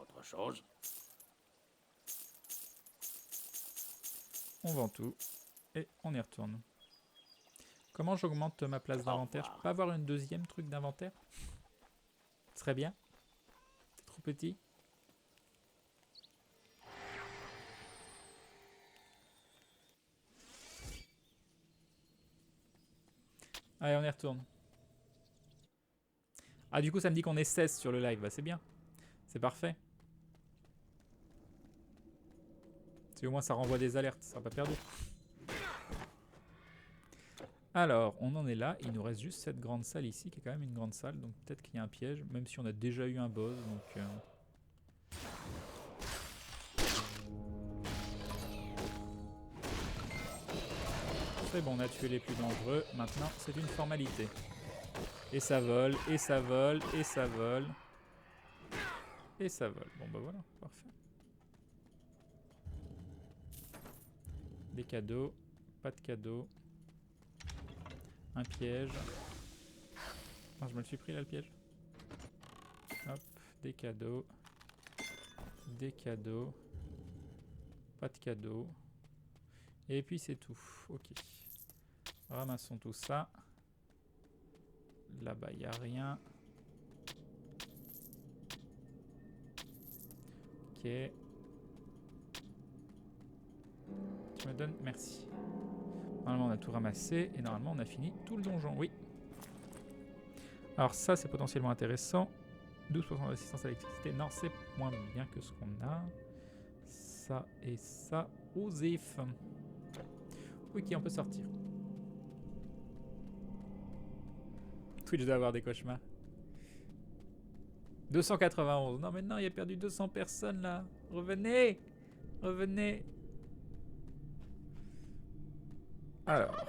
autre chose. On vend tout. Et on y retourne. Comment j'augmente ma place d'inventaire? Je peux pas avoir une deuxième truc d'inventaire? Ce serait bien. C'est trop petit. Allez, on y retourne. Ah, du coup, ça me dit qu'on est 16 sur le live. Bah, c'est bien. C'est parfait. Si au moins ça renvoie des alertes, ça sera pas perdu. Alors, on en est là. Il nous reste juste cette grande salle ici, qui est quand même une grande salle. Donc peut-être qu'il y a un piège, même si on a déjà eu un boss. Donc, c'est bon, on a tué les plus dangereux. Maintenant, c'est une formalité. Et ça vole, et ça vole, et ça vole. Et ça vole. Bon bah voilà, parfait. Des cadeaux, pas de cadeaux. Un piège. Ah, je me le suis pris là le piège. Hop, des cadeaux. Des cadeaux. Pas de cadeaux. Et puis c'est tout. Ok. Ramassons tout ça. Là-bas, il n'y a rien. Ok. Tu me donnes... Merci. Normalement, on a tout ramassé. Et normalement, on a fini tout le donjon. Oui. Alors ça, c'est potentiellement intéressant. 12% d'assistance à l'électricité. Non, c'est moins bien que ce qu'on a. Ça et ça. Osif. Oui, qui on peut sortir. Twitch doit avoir des cauchemars. 291. Non, mais non, il a perdu 200 personnes là. Revenez. Revenez. Alors.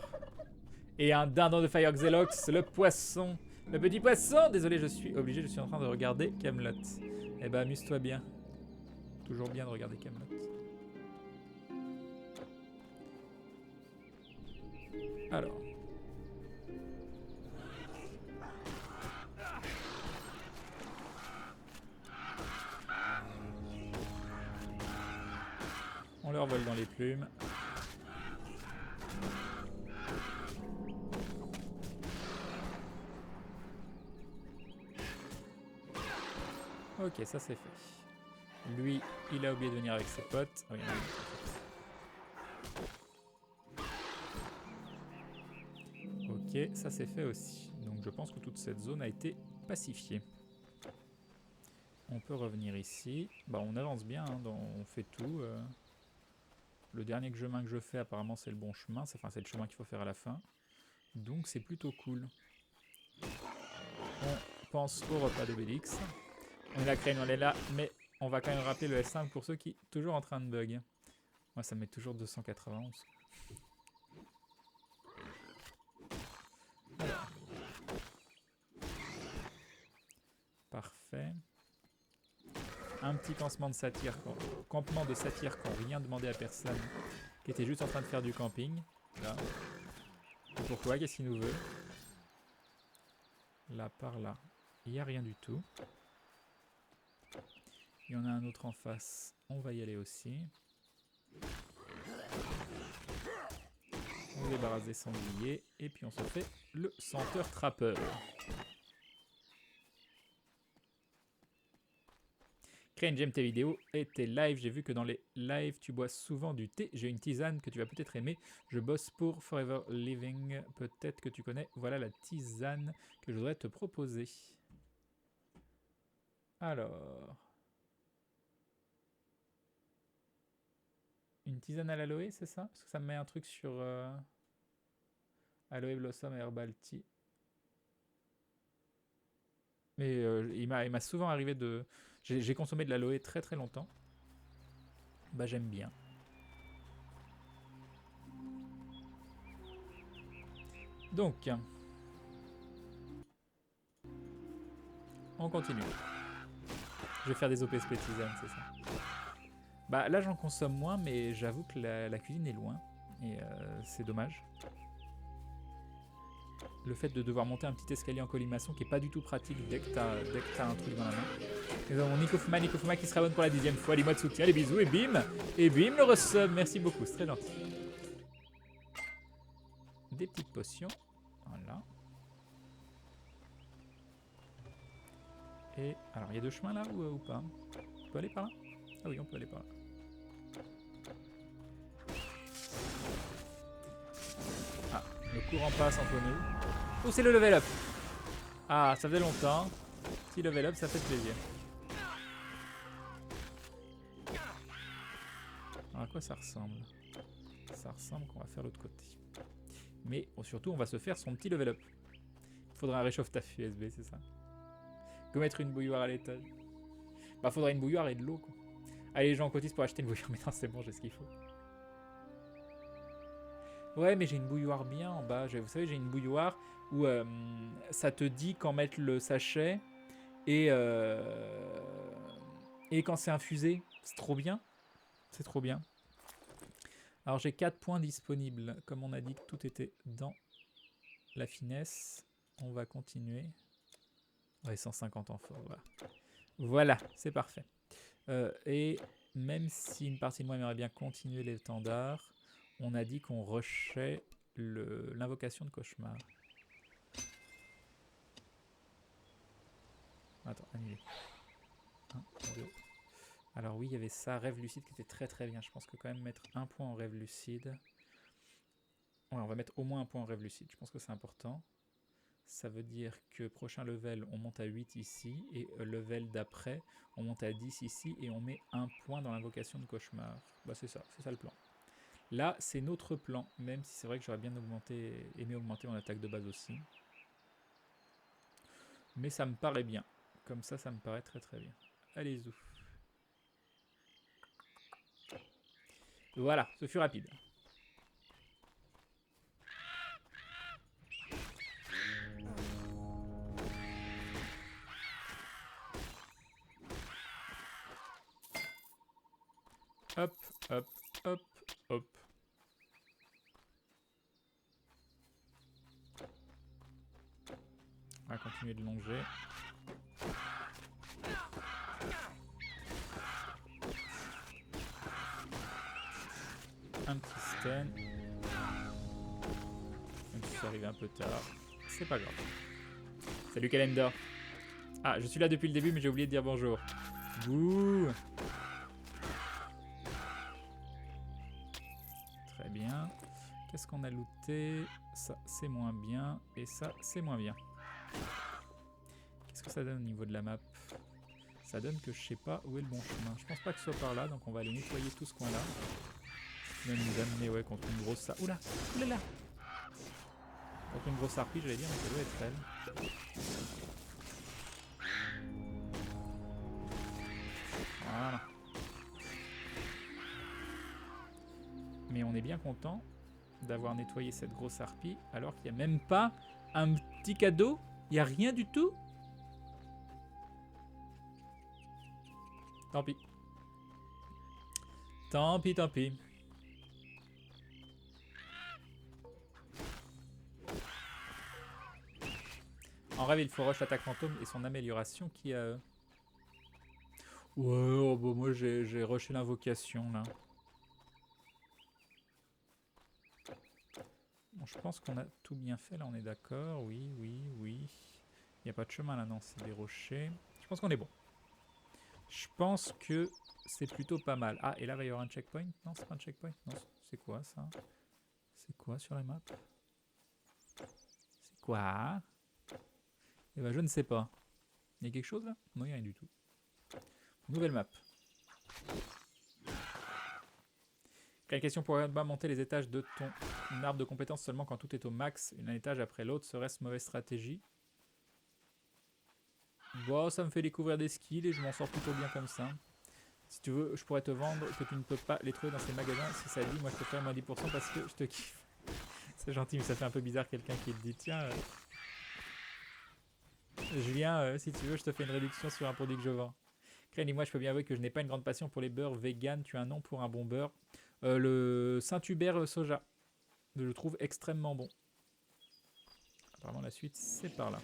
Et un dindon de Fire Xelox, le poisson. Le petit poisson. Désolé, je suis obligé, je suis en train de regarder Camelot. Eh ben, amuse-toi bien. Toujours bien de regarder Camelot. Alors. On leur vole dans les plumes. Ok, ça c'est fait. Lui, il a oublié de venir avec ses potes. Oh, ok, ça c'est fait aussi. Donc je pense que toute cette zone a été pacifiée. On peut revenir ici. Bah, on avance bien, hein, on fait tout. Le dernier chemin que je fais, apparemment, c'est le bon chemin. Enfin, c'est le chemin qu'il faut faire à la fin. Donc c'est plutôt cool. On pense au repas d'Obélix. On est là, Crane, on est là, mais on va quand même rappeler le S5 pour ceux qui sont toujours en train de bug. Moi, ça me met toujours 291. Alors. Parfait. Un petit campement de satyre qui n'ont rien demandé à personne, qui était juste en train de faire du camping. Là. Et pourquoi? Qu'est-ce qu'il nous veut? Là, par là. Il n'y a rien du tout. Il y en a un autre en face. On va y aller aussi. On débarrasse des sangliers. Et puis on se fait le senteur trappeur. Crane, j'aime tes vidéos et tes lives. J'ai vu que dans les lives, tu bois souvent du thé. J'ai une tisane que tu vas peut-être aimer. Je bosse pour Forever Living. Peut-être que tu connais. Voilà la tisane que je voudrais te proposer. Alors. Une tisane à l'aloe, c'est ça? Parce que ça me met un truc sur Aloe Blossom et Herbal Tea. Mais il m'a souvent arrivé de... J'ai consommé de l'aloe très très longtemps. Bah j'aime bien. Donc, on continue. Je vais faire des OPSP tisane, c'est ça. Bah là j'en consomme moins, mais j'avoue que la cuisine est loin. Et c'est dommage. Le fait de devoir monter un petit escalier en colimaçon qui est pas du tout pratique dès que t'as un truc dans la main. Nous avons Nikofuma qui se rabonne pour la 10e fois. Les mois de soutien, les bisous et bim. Et bim le resub. Merci beaucoup, c'est très gentil. Des petites potions. Voilà. Et alors il y a deux chemins là ou pas? On peut aller par là? Ah oui, on peut aller par là. Ah, le courant passe entre nous. Oh, c'est le level up. Ah, ça faisait longtemps. Si level up, ça fait plaisir. Alors, à quoi ça ressemble? Ça ressemble qu'on va faire l'autre côté. Mais surtout, on va se faire son petit level up. Il faudra un réchauffe-taf USB, c'est ça. Que mettre une bouilloire à l'étage. Bah, faudra une bouilloire et de l'eau, quoi. Allez, les gens cotisent pour acheter une bouilloire. Mais non, c'est bon, j'ai ce qu'il faut. Ouais, mais j'ai une bouilloire bien en bas. Vous savez, j'ai une bouilloire où ça te dit quand mettre le sachet et quand c'est infusé. C'est trop bien. C'est trop bien. Alors, j'ai 4 points disponibles. Comme on a dit que tout était dans la finesse, on va continuer. Ouais, 150 en fort, voilà. Voilà, c'est parfait. Et même si une partie de moi aimerait bien continuer l'étendard, on a dit qu'on rushait l'invocation de cauchemar. Attends, annulé. 1, 2. Alors oui, il y avait ça, rêve lucide qui était très très bien. Je pense que quand même mettre un point en rêve lucide. Ouais, on va mettre au moins un point en rêve lucide. Je pense que c'est important. Ça veut dire que prochain level, on monte à 8 ici. Et level d'après, on monte à 10 ici. Et on met un point dans l'invocation de cauchemar. Bah c'est ça le plan. Là, c'est notre plan. Même si c'est vrai que j'aurais bien aimé augmenter mon attaque de base aussi. Mais ça me paraît bien. Comme ça me paraît très très bien. Allez, zou. Voilà, ce fut rapide. Hop, hop, hop, hop. On va continuer de longer. Un petit stun. Même si c'est arrivé un peu tard. C'est pas grave. Salut Calendar. Ah, je suis là depuis le début mais j'ai oublié de dire bonjour. Bouh. Très bien. Qu'est-ce qu'on a looté? Ça, c'est moins bien. Et ça, c'est moins bien. Qu'est-ce que ça donne au niveau de la map? Ça donne que je sais pas où est le bon chemin. Je pense pas que ce soit par là, donc on va aller nettoyer tout ce coin-là. Même nous amener ouais, contre une grosse... Oula! Oulala! Contre une grosse harpie, j'allais dire, mais ça doit être elle. Voilà. Mais on est bien content d'avoir nettoyé cette grosse harpie, alors qu'il n'y a même pas un petit cadeau. Il n'y a rien du tout. Tant pis. Tant pis, tant pis. En rêve, il faut rush l'attaque fantôme et son amélioration qui a... Ouais, oh, bon, moi j'ai rushé l'invocation là. Bon, je pense qu'on a tout bien fait là, on est d'accord. Oui, oui, oui. Il n'y a pas de chemin là, non, c'est des rochers. Je pense qu'on est bon. Je pense que c'est plutôt pas mal. Ah, et là, il va y avoir un checkpoint? Non, c'est pas un checkpoint. Non, c'est quoi ça? C'est quoi sur la map? C'est quoi? Eh ben, je ne sais pas. Il y a quelque chose là? Non, il n'y a rien du tout. Nouvelle map. Quelle question pourrait pas monter les étages de ton arbre de compétences seulement quand tout est au max? Un étage après l'autre, serait-ce mauvaise stratégie? Bon, ça me fait découvrir des skills et je m'en sors plutôt bien comme ça. Si tu veux, je pourrais te vendre que tu ne peux pas les trouver dans ces magasins. Si ça dit, moi je te fais moins 10% parce que je te kiffe. C'est gentil, mais ça fait un peu bizarre quelqu'un qui te dit tiens, Julien, si tu veux, je te fais une réduction sur un produit que je vends. Crane, moi je peux bien avouer que je n'ai pas une grande passion pour les beurres vegan. Tu as un nom pour un bon beurre? Le Saint-Hubert soja. Je le trouve extrêmement bon. Apparemment la suite c'est par là.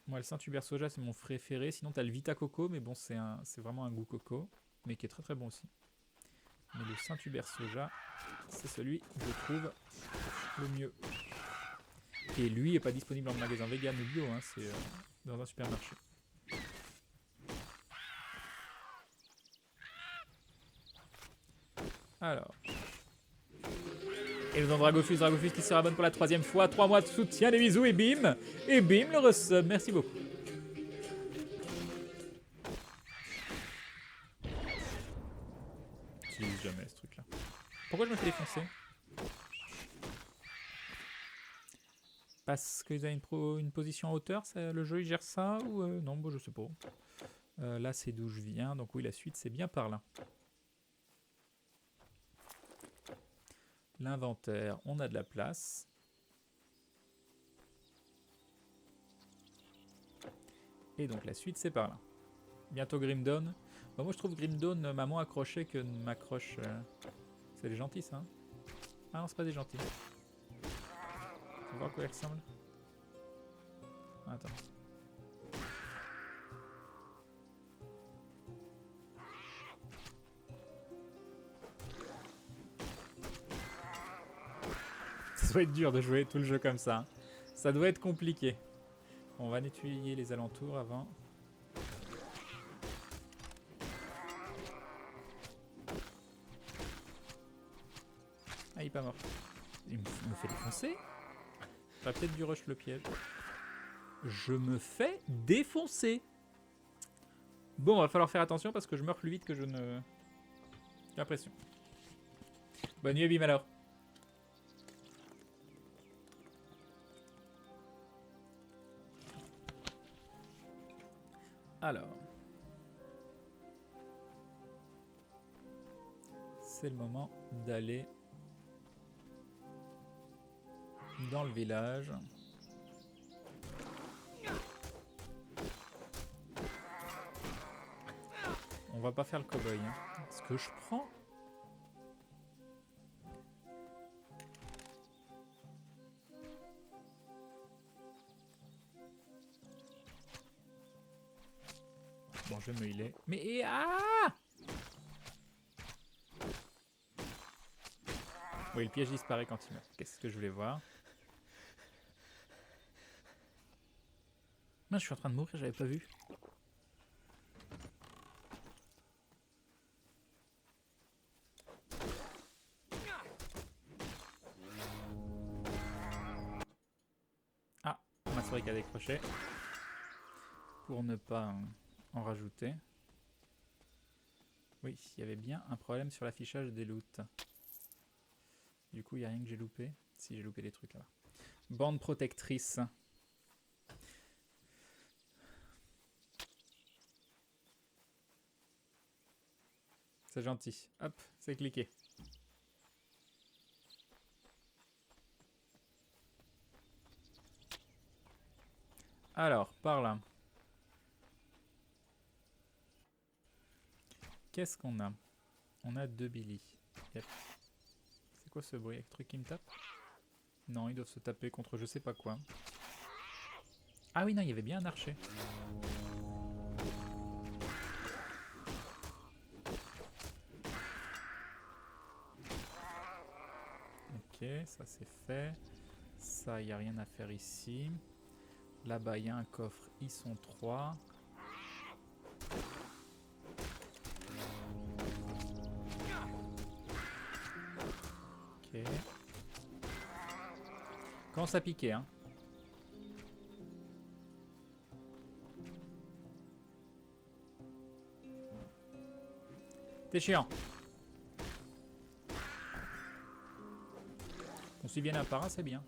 Moi le Saint-Hubert soja c'est mon préféré. Sinon t'as le Vita Coco, mais bon c'est vraiment un goût coco, mais qui est très très bon aussi. Mais le Saint-Hubert soja, c'est celui que je trouve le mieux. Et lui est pas disponible en magasin vegan ou bio, hein, c'est dans un supermarché. Alors. Et nous avons Dragofus qui se rabonne pour la 3e fois. 3 mois de soutien, des bisous et bim. Et bim, le resub. Merci beaucoup. J'utilise jamais ce truc là. Pourquoi je me fais défoncer? Parce qu'ils ont une position en hauteur, le jeu il gère ça ou non, bon, je sais pas. Là c'est d'où je viens, donc oui la suite c'est bien par là. L'inventaire, on a de la place. Et donc la suite c'est par là. Bientôt Grimdawn. Bon, moi je trouve Grimdawn m'a moins accroché que m'accroche. C'est des gentils ça, hein? Ah non, c'est pas des gentils. Tu vois à quoi ils ressemblent? Attends. Ça doit être dur de jouer tout le jeu comme ça. Ça doit être compliqué. On va nettoyer les alentours avant. Ah, il est pas mort. Il me fait défoncer. J'aurais peut-être dû rush le piège. Je me fais défoncer. Bon, va falloir faire attention parce que je meurs plus vite que je ne... J'ai l'impression. Bonne nuit, Bim alors. Alors. C'est le moment d'aller dans le village. On va pas faire le cow-boy. Hein. Ce que je prends. Bon, je vais me healer. Mais ah! Oui, le piège disparaît quand il meurt. Qu'est-ce que je voulais voir? Mince, je suis en train de mourir, j'avais pas vu. Ah, ma souris qui a décroché. Pour ne pas en rajouter. Oui, il y avait bien un problème sur l'affichage des loots. Du coup, il n'y a rien que j'ai loupé. Si, j'ai loupé des trucs là-bas. Bande protectrice. C'est gentil. Hop, c'est cliqué. Alors, par là. Qu'est-ce qu'on a? On a 2 Billy. Yep. C'est quoi ce bruit? Avec le truc qui me tape? Non, ils doivent se taper contre je sais pas quoi. Ah oui, non, il y avait bien un archer. Ok, ça c'est fait. Ça, il n'y a rien à faire ici. Là-bas, il y a un coffre. Ils sont 3. Ok. Commence à piquer, hein. T'es chiant. On suit bien un par un, c'est bien.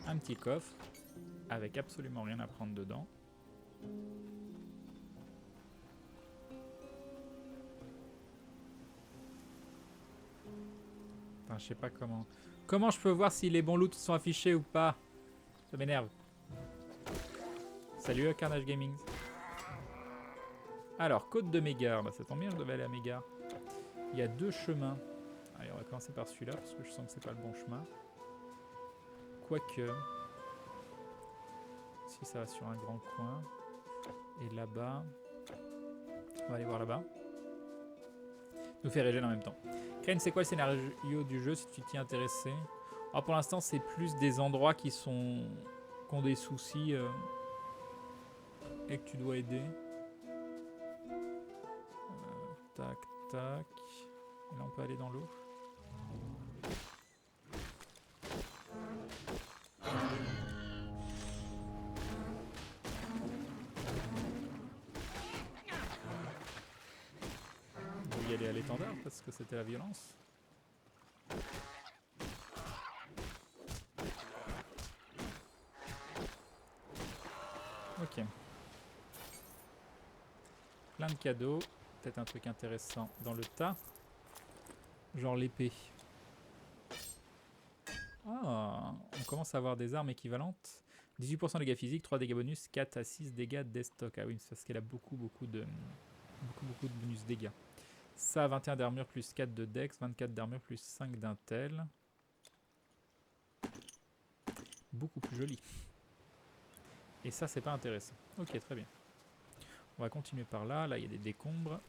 Un petit coffre. Avec absolument rien à prendre dedans. Enfin, je sais pas comment... Comment je peux voir si les bons loots sont affichés ou pas? Ça m'énerve. Salut Carnage Gaming. Alors, côte de Mégare. Bah, ça tombe bien, je devais aller à Mégare. Il y a 2 chemins. Allez, on va commencer par celui-là parce que je sens que c'est pas le bon chemin. quoique... Si ça va sur un grand coin. Et là-bas... On va aller voir là-bas. Nous fait régénérer en même temps. Crane, c'est quoi le scénario du jeu si tu t'y es intéressé? Alors pour l'instant, c'est plus des endroits qui ont des soucis et que tu dois aider. Tac, tac. Et là, on peut aller dans l'eau. On va y aller à l'étendard parce que c'était la violence. Ok. Plein de cadeaux. Peut-être un truc intéressant dans le tas. Genre l'épée. Ah, on commence à avoir des armes équivalentes. 18% de dégâts physiques, 3 dégâts bonus, 4 à 6 dégâts destock. Ah oui, c'est parce qu'elle a beaucoup de bonus dégâts. Ça, 21 d'armure plus 4 de dex, 24 d'armure plus 5 d'intel. Beaucoup plus joli. Et ça, c'est pas intéressant. Ok, très bien. On va continuer par là. Là, il y a des décombres.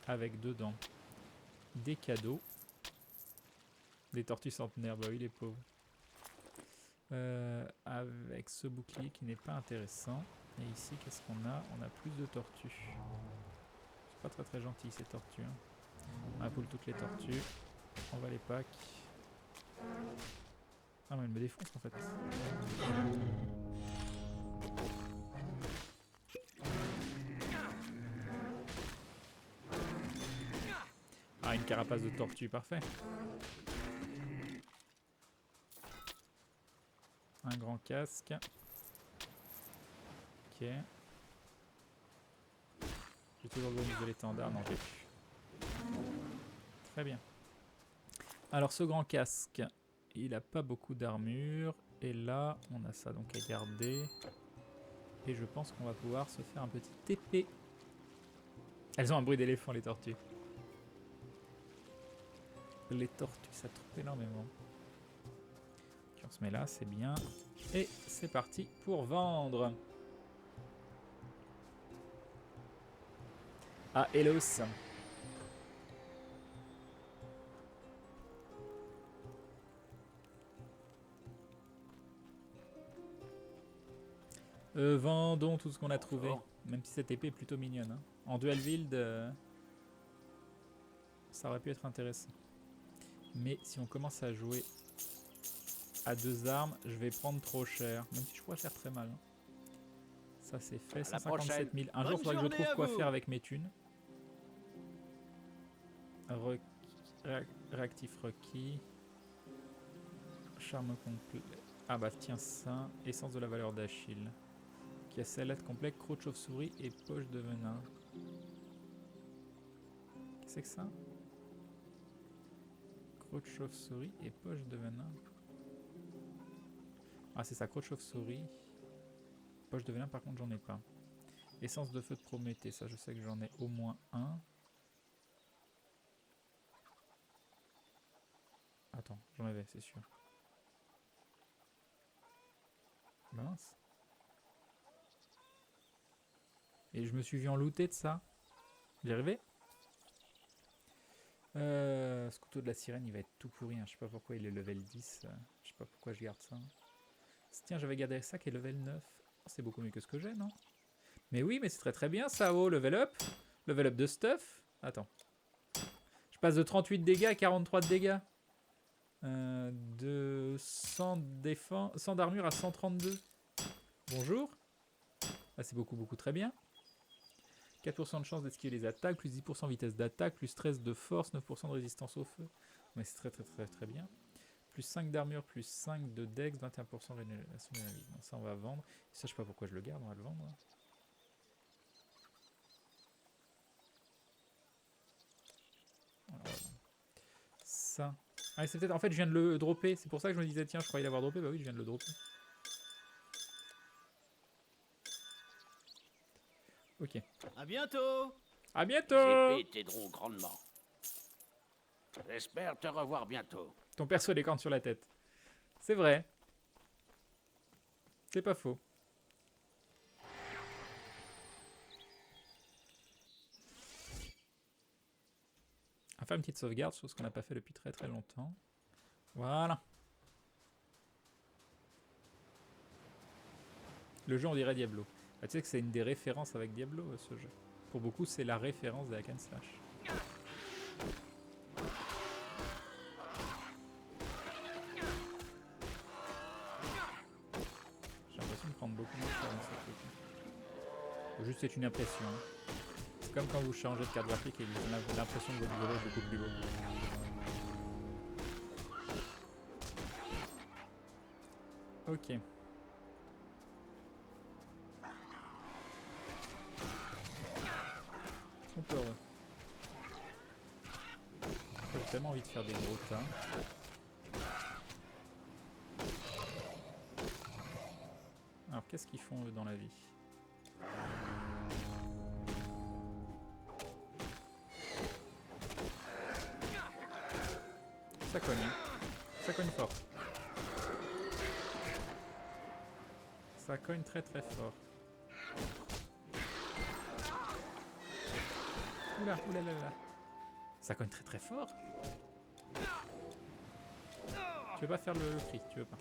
Avec dedans des cadeaux. Des tortues centenaires. Bah oui, les pauvres. Avec ce bouclier qui n'est pas intéressant. Et ici, qu'est-ce qu'on a? On a plus de tortues. C'est pas très très gentil ces tortues. Hein. On poule toutes les tortues. On va les pack. Ah mais elle me défonce en fait. Ah, une carapace de tortue, parfait. Un grand casque. Ok. J'ai toujours le bonus de l'étendard. Non, j'ai plus. Très bien. Alors, ce grand casque, il a pas beaucoup d'armure. Et là, on a ça donc à garder. Et je pense qu'on va pouvoir se faire un petit épée. Elles ont un bruit d'éléphant, les tortues. Les tortues, ça trompe énormément. On se met là, c'est bien. Et c'est parti pour vendre. Ah, Elos. Vendons tout ce qu'on a trouvé. Même si cette épée est plutôt mignonne. Hein. En dual build, ça aurait pu être intéressant. Mais si on commence à jouer à 2 armes, je vais prendre trop cher. Même si je pourrais faire très mal. Hein. Ça c'est fait. 157 000. Un jour, il faudra que je trouve quoi faire avec mes thunes. Réactif requis. Charme complet. Ah bah tiens ça. Essence de la valeur d'Achille. Qui a salade complète, croc de chauve-souris et poche de venin. Qu'est-ce que c'est que ça? Croc de chauve-souris et poche de venin. Ah c'est ça, croc de chauve-souris. Poche de venin par contre j'en ai pas. Essence de feu de Prométhée, ça je sais que j'en ai au moins un. Attends, j'en avais, c'est sûr. Mince. Et je me suis vu en looter de ça. J'y arrivé. Ce couteau de la sirène, il va être tout pourri. Hein. Je sais pas pourquoi il est level 10. Je sais pas pourquoi je garde ça. Tiens, j'avais gardé ça qui est level 9. Oh, c'est beaucoup mieux que ce que j'ai, non? Mais oui, mais c'est très très bien ça. Oh, level up. Level up de stuff. Attends. Je passe de 38 dégâts à 43 de dégâts. De 100 d'armure à 132. Bonjour. Ah, c'est beaucoup très bien. 4% de chance d'esquiver les attaques, plus 10% vitesse d'attaque, plus 13 de force, 9% de résistance au feu. Mais c'est très bien. Plus 5 d'armure, plus 5 de dex, 21% de régénération de la vie. Bon, ça on va vendre. Ça je sais pas pourquoi je le garde, on va le vendre. Alors, on va vendre. Ça. Ah, c'est peut-être. En fait, je viens de le dropper. C'est pour ça que je me disais, tiens, je croyais l'avoir droppé. Bah oui, je viens de le dropper. Ok. À bientôt. À bientôt. Les épées t'aideront grandement. J'espère te revoir bientôt. Ton perso a des cornes sur la tête. C'est vrai. C'est pas faux. On va faire une petite sauvegarde, chose qu'on n'a pas fait depuis très très longtemps. Voilà. Le jeu, on dirait Diablo. Bah, tu sais que c'est une des références avec Diablo, ce jeu. Pour beaucoup, c'est la référence de hack and slash. J'ai l'impression de prendre beaucoup moins cher dans ce truc. Juste, c'est une impression. C'est comme quand vous changez de carte graphique et vous avez l'impression que votre bureau est beaucoup plus beau. Ok. On peut heureux. J'ai tellement envie de faire des gros tas. Alors, qu'est-ce qu'ils font eux dans la vie? Ça cogne. Ça cogne fort. Ça cogne très très fort. Oula, oula là là. Ça cogne très très fort. Tu veux pas faire le cri, tu veux pas.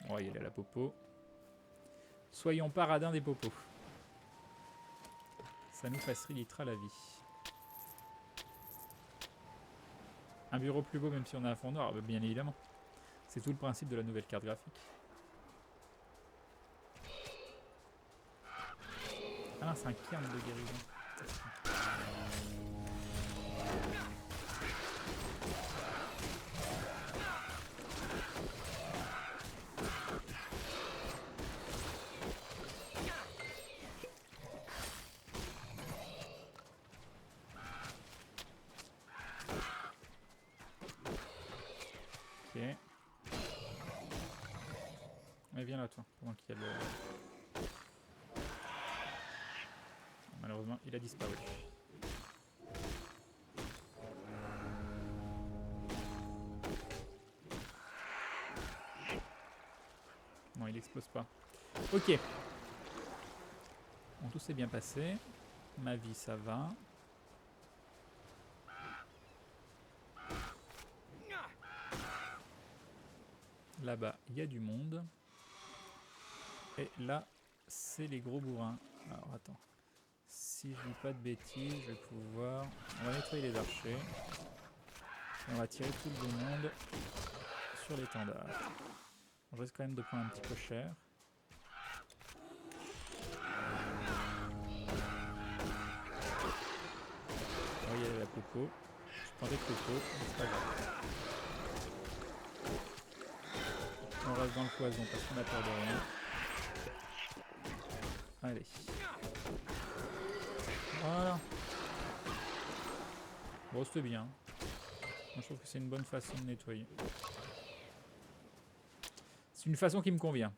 On va y aller à la popo. Soyons paradins des popos. Ça nous facilitera la vie. Un bureau plus beau même si on a un fond noir, bien évidemment. C'est tout le principe de la nouvelle carte graphique. Ah non, c'est un cairn de guérison. Ok. Mais viens là toi, pendant qu'il y a le... Malheureusement, il a disparu. Non, il explose pas. Ok. Bon, tout s'est bien passé. Ma vie, ça va. Là-bas, il y a du monde. Et là, c'est les gros bourrins. Alors, attends. Si je dis pas de bêtises, je vais pouvoir... On va nettoyer les archers. Et on va tirer tout le beau monde sur l'étendard. Je risque quand même de prendre un petit peu cher. On va y aller à la popo. Je prends des copeaux, mais c'est pas grave. On reste dans le poison parce qu'on a peur de rien. Allez. Voilà. Bon, c'était bien. Moi, je trouve que c'est une bonne façon de nettoyer. C'est une façon qui me convient.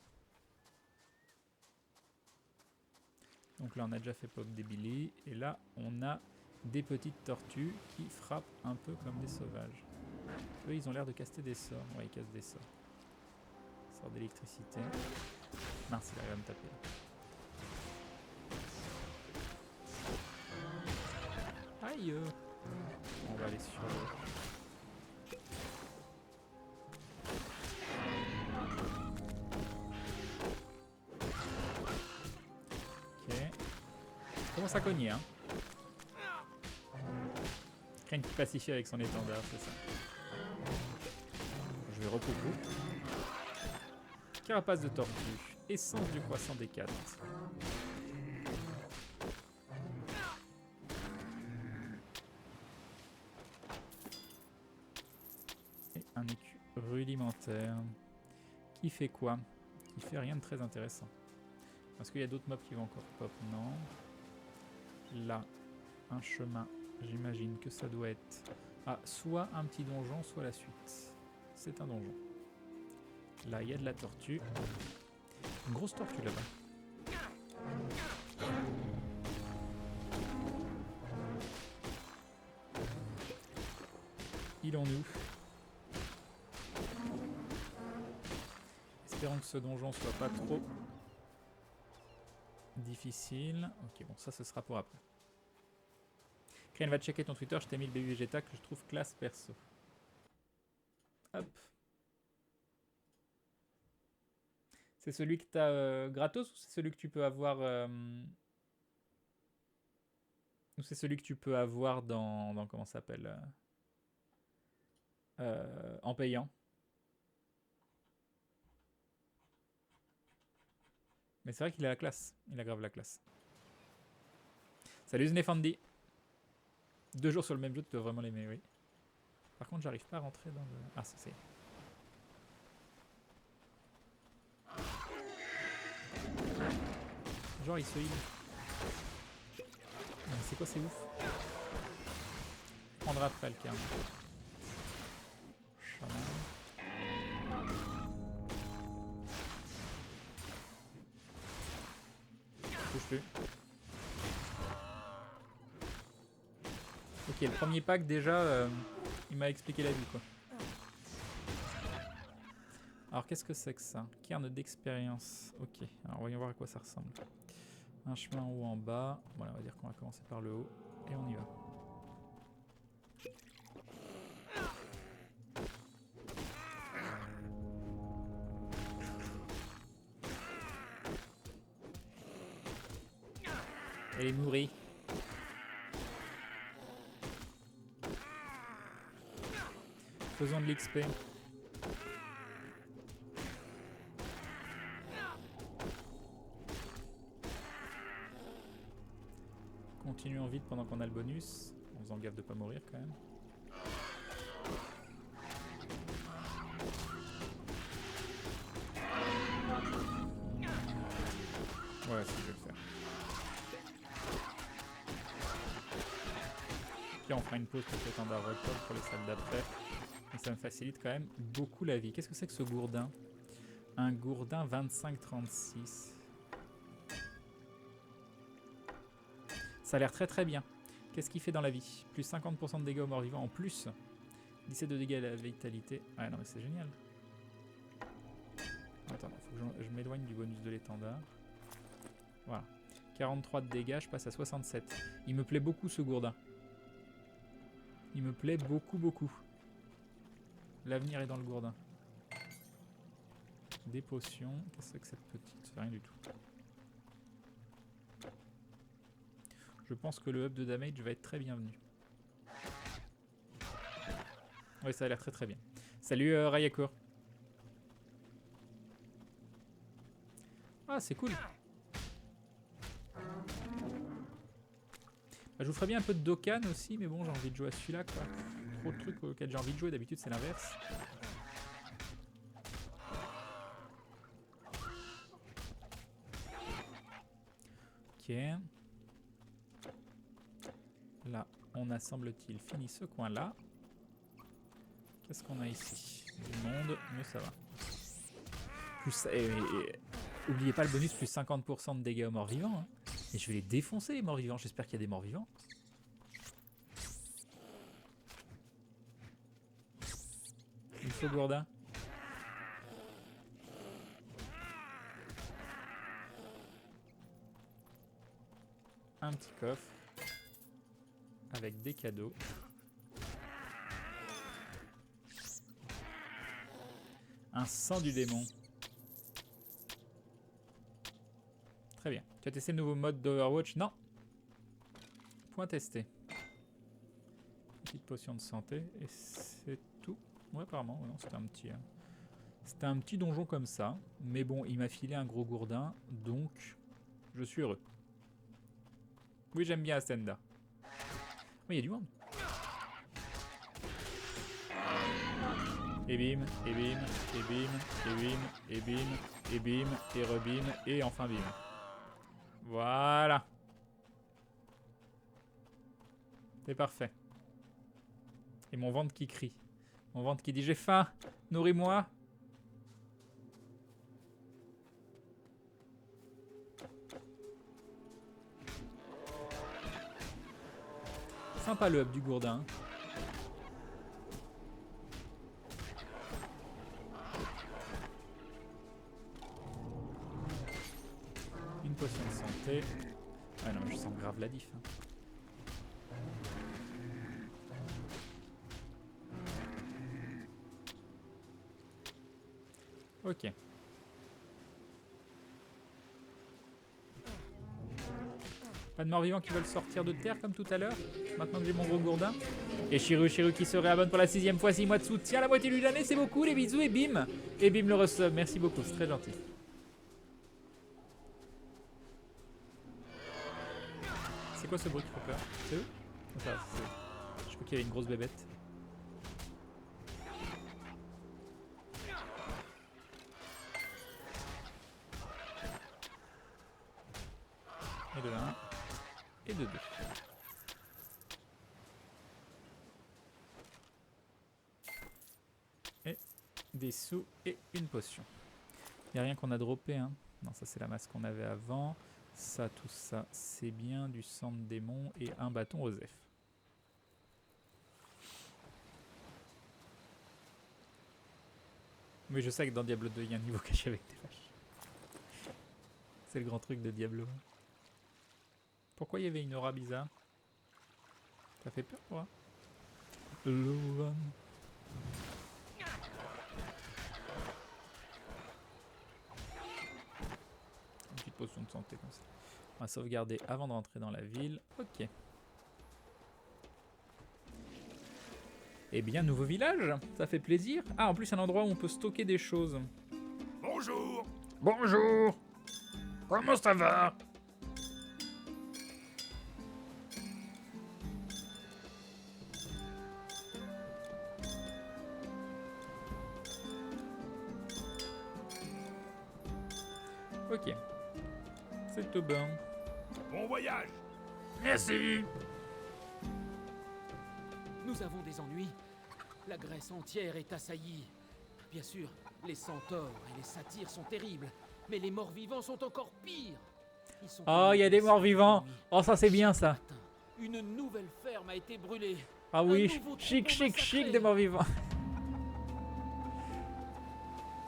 Donc là, on a déjà fait pop des Billy. Et là, on a des petites tortues qui frappent un peu comme des sauvages. Eux, ils ont l'air de caster des sorts. Ouais, ils cassent des sorts. Sort d'électricité. Mince, il arrive à me taper. Aïe! On va aller sur le... Ok. Commence à cogner, hein. Crane qui pacifie avec son étendard, c'est ça. Je vais repopo. Carapace de tortue. Essence du croissant des 4. Et un écu rudimentaire. Qui fait quoi? Qui fait rien de très intéressant. Est-ce qu'il y a d'autres mobs qui vont encore pop? Non. Là, un chemin. J'imagine que ça doit être... Ah, soit un petit donjon, soit la suite. C'est un donjon. Là, il y a de la tortue. Une grosse tortue là-bas. Il en nous. Espérons que ce donjon soit pas trop difficile. Ok, bon, ça, ce sera pour après. Crane va checker ton Twitter, je t'ai mis le baby Vegeta que je trouve classe perso. Hop. C'est celui que t'as gratos ou c'est celui que tu peux avoir ou c'est celui que tu peux avoir dans comment ça s'appelle en payant? Mais c'est vrai qu'il a la classe. Il a grave la classe. Salut Znefandi. 2 jours sur le même jeu, tu dois vraiment l'aimer, oui. Par contre, j'arrive pas à rentrer dans le... Ah, ça c'est... Genre, il se heal. Mais c'est quoi, c'est ouf. Je prendrai après le carme. Chaman. Touche plus. Ok, le premier pack déjà, il m'a expliqué la vie quoi. Alors qu'est-ce que c'est que ça? Cairn d'expérience. Ok, alors voyons voir à quoi ça ressemble. Un chemin en haut en bas. Voilà, on va dire qu'on va commencer par le haut. Et on y va. Elle est mourie. Faisons de l'XP. Continuons vite pendant qu'on a le bonus. En faisant gaffe de pas mourir quand même. Ouais, si je vais le faire. Puis on fera une pause pour le temps d'un repos pour les salles d'après. Et ça me facilite quand même beaucoup la vie. Qu'est-ce que c'est que ce gourdin? Un gourdin 25-36. Ça a l'air très très bien. Qu'est-ce qu'il fait dans la vie? Plus 50% de dégâts aux morts vivants en plus. 17 de dégâts à la vitalité. Ouais, non mais c'est génial. Attends, faut que je m'éloigne du bonus de l'étendard. Voilà. 43 de dégâts, je passe à 67. Il me plaît beaucoup ce gourdin. Il me plaît beaucoup beaucoup. L'avenir est dans le gourdin. Des potions. Qu'est-ce que c'est que cette petite? C'est rien du tout. Je pense que le up de damage va être très bienvenu. Oui, ça a l'air très très bien. Salut Rayakur. Ah, c'est cool. Bah, je vous ferai bien un peu de Dokkan aussi, mais bon, j'ai envie de jouer à celui-là, quoi. Trop de trucs auxquels j'ai envie de jouer, d'habitude c'est l'inverse. Ok. Là, on a, semble-t-il, fini ce coin-là. Qu'est-ce qu'on a ici? Du monde, mais ça va. Plus, oubliez pas le bonus, plus 50% de dégâts aux morts vivants. Hein. Et je vais les défoncer, les morts vivants. J'espère qu'il y a des morts vivants. Il faut gourdin. Un petit coffre. Avec des cadeaux. Un sang du démon. Très bien. Tu as testé le nouveau mode d'Overwatch? Non. Point testé. Petite potion de santé. Et c'est tout. Ouais, apparemment. Ouais, non, c'était un petit... C'était un petit donjon comme ça. Mais bon, il m'a filé un gros gourdin. Donc, je suis heureux. Oui, j'aime bien Ascenda. Oui, il y a du monde. Et bim, et bim, et bim, et bim, et bim, et bim, et rebim, et enfin bim. Voilà. C'est parfait. Et mon ventre qui crie. Mon ventre qui dit j'ai faim, nourris-moi. Sympa le hub du gourdin. Une potion de santé. Ah non, je sens grave la diff. Hein. Ok. Pas de morts-vivants qui veulent sortir de terre comme tout à l'heure. Maintenant que j'ai mon gros gourdin. Et Chiru qui se réabonne pour la 6ème fois, 6 mois de soutien. La moitié du l'année, c'est beaucoup. Les bisous et bim. Et bim le resub. Merci beaucoup, c'est très gentil. C'est quoi ce bruit qui fait peur? C'est eux? Enfin, je crois qu'il y avait une grosse bébête. Et de 1. Et de 2. Et des sous et une potion. Il n'y a rien qu'on a droppé. Hein. Non, ça c'est la masse qu'on avait avant. Ça, tout ça, c'est bien. Du sang de démon et un bâton Osef. Mais je sais que dans Diablo 2, il y a un niveau caché avec des vaches. C'est le grand truc de Diablo. Pourquoi il y avait une aura bizarre? Ça fait peur, quoi. Une petite potion de santé comme ça. On va sauvegarder avant de rentrer dans la ville. Ok. Eh bien, nouveau village, ça fait plaisir. Ah, en plus, un endroit où on peut stocker des choses. Bonjour. Bonjour. Comment ça va? Ok. C'est tout bon. Bon voyage. Merci. Nous avons des ennuis. La Grèce entière est assaillie. Bien sûr, les centaures et les satyres sont terribles, mais les morts-vivants sont encore pires. Oh, il y a des morts-vivants. Oh, ça c'est bien ça. Une nouvelle ferme a été brûlée. Ah oui, chic des morts-vivants.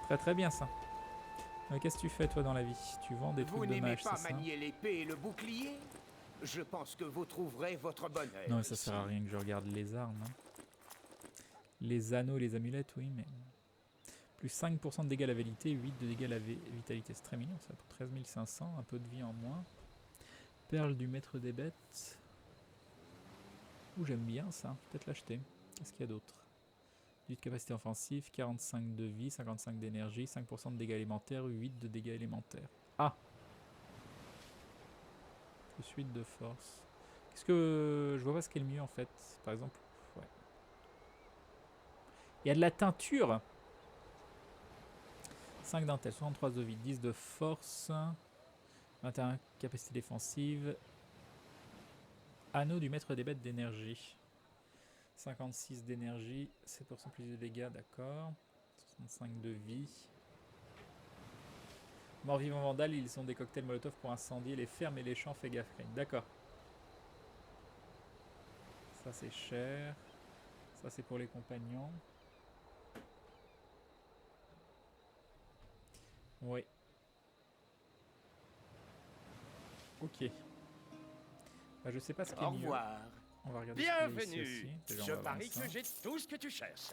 Très très bien ça. Mais qu'est-ce que tu fais toi dans la vie? Tu vends des trucs de mage, c'est ça? Vous n'aimez pas manier l'épée et le bouclier? Je pense que vous trouverez votre bonheur. Non mais ça sert à rien que je regarde les armes. Hein. Les anneaux, les amulettes, oui, mais... Plus 5% de dégâts à la vitalité, 8 de dégâts à la vitalité. C'est très mignon ça, pour 13 500, un peu de vie en moins. Perle du maître des bêtes. Ouh, j'aime bien ça, peut-être l'acheter. Qu'est-ce qu'il y a d'autre? 8 de capacité offensive, 45 de vie, 55 d'énergie, 5% de dégâts élémentaires, 8 de dégâts élémentaires. Ah! Plus 8 de force. Qu'est-ce que... Je vois pas ce qui est le mieux en fait. Par exemple, ouais. Il y a de la teinture! 5 d'intel, 63 de vie, 10 de force, 21 capacité défensive, anneau du maître des bêtes d'énergie, 56 d'énergie, 7% plus de dégâts, d'accord, 65 de vie. Mort-vivant vandale, ils sont des cocktails molotov pour incendier les fermes et les champs, fais gaffe, d'accord. Ça c'est cher, ça c'est pour les compagnons. Oui. Ok. Bah, je sais pas ce qui est Au mieux. revoir. On va regarder Bienvenue. ici. Déjà, Je on va voir parie ça. que j'ai tout ce que tu cherches.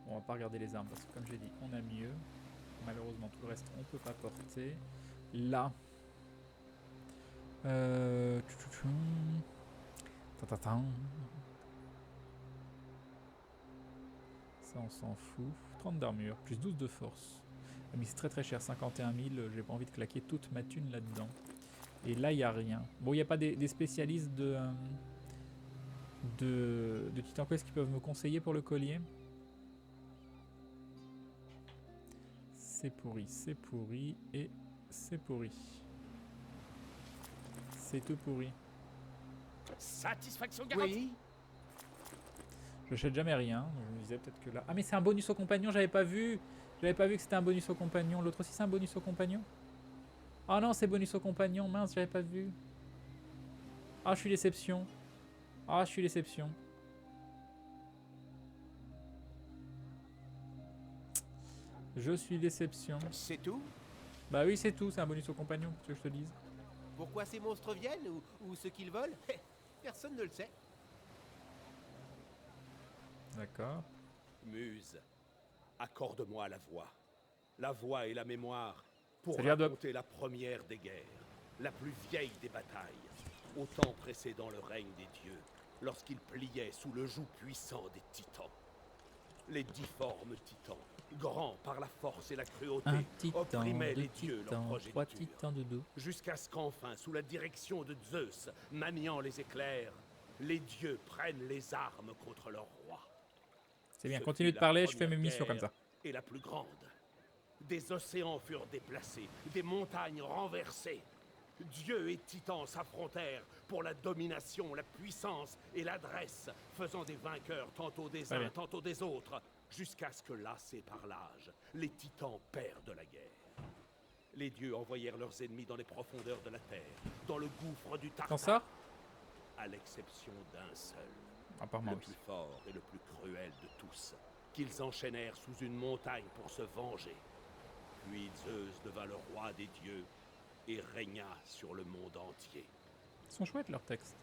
Bon, on va pas regarder les armes parce que comme j'ai dit, on a mieux. Malheureusement, tout le reste, on peut pas porter. Là. Ça, on s'en fout. 30 d'armure, plus 12 de force. Ah, mais c'est très très cher, 51 000. J'ai pas envie de claquer toute ma thune là-dedans. Et là, il n'y a rien. Bon, il n'y a pas des spécialistes de Titan Quest qui peuvent me conseiller pour le collier. C'est pourri et c'est pourri. C'est tout pourri. Satisfaction garantie. Oui. Je n'achète jamais rien, donc je me disais peut-être que là... Ah mais c'est un bonus au compagnon, j'avais pas vu. J'avais pas vu que c'était un bonus au compagnon. L'autre aussi c'est un bonus au compagnon. Ah non, c'est bonus au compagnon, mince, j'avais pas vu. Ah, je suis déception. Ah, je suis déception. Je suis déception. C'est tout? Bah oui, c'est tout, c'est un bonus au compagnon, ce que je te dise. Pourquoi ces monstres viennent ou ce qu'ils veulent? Personne ne le sait. D'accord. Muse, accorde-moi la voix et la mémoire, pour Ça vient de- raconter la première des guerres, la plus vieille des batailles, au temps précédant le règne des dieux, lorsqu'ils pliaient sous le joug puissant des titans. Les difformes titans, grands par la force et la cruauté, Un titan, opprimaient deux les dieux, leurs titans, trois progénitures. titans de dos. Jusqu'à ce qu'enfin, sous la direction de Zeus, maniant les éclairs, les dieux prennent les armes contre leur roi. C'est bien, Ce continue fut de la parler, je fais mes première missions comme guerre ça. Et la plus grande. Des océans furent déplacés, des montagnes renversées. Dieu et titans s'affrontèrent pour la domination, la puissance et l'adresse, faisant des vainqueurs tantôt des Très uns, bien. tantôt des autres, jusqu'à ce que, lassés par l'âge, les titans perdent la guerre. Les dieux envoyèrent leurs ennemis dans les profondeurs de la terre, dans le gouffre du T'en Tartare, sors? à l'exception d'un seul, Apparemment le oui. plus fort et le plus cruel de tous, qu'ils enchaînèrent sous une montagne pour se venger. Puis Zeus devint le roi des dieux et régna sur le monde entier. Ils sont chouettes leurs textes.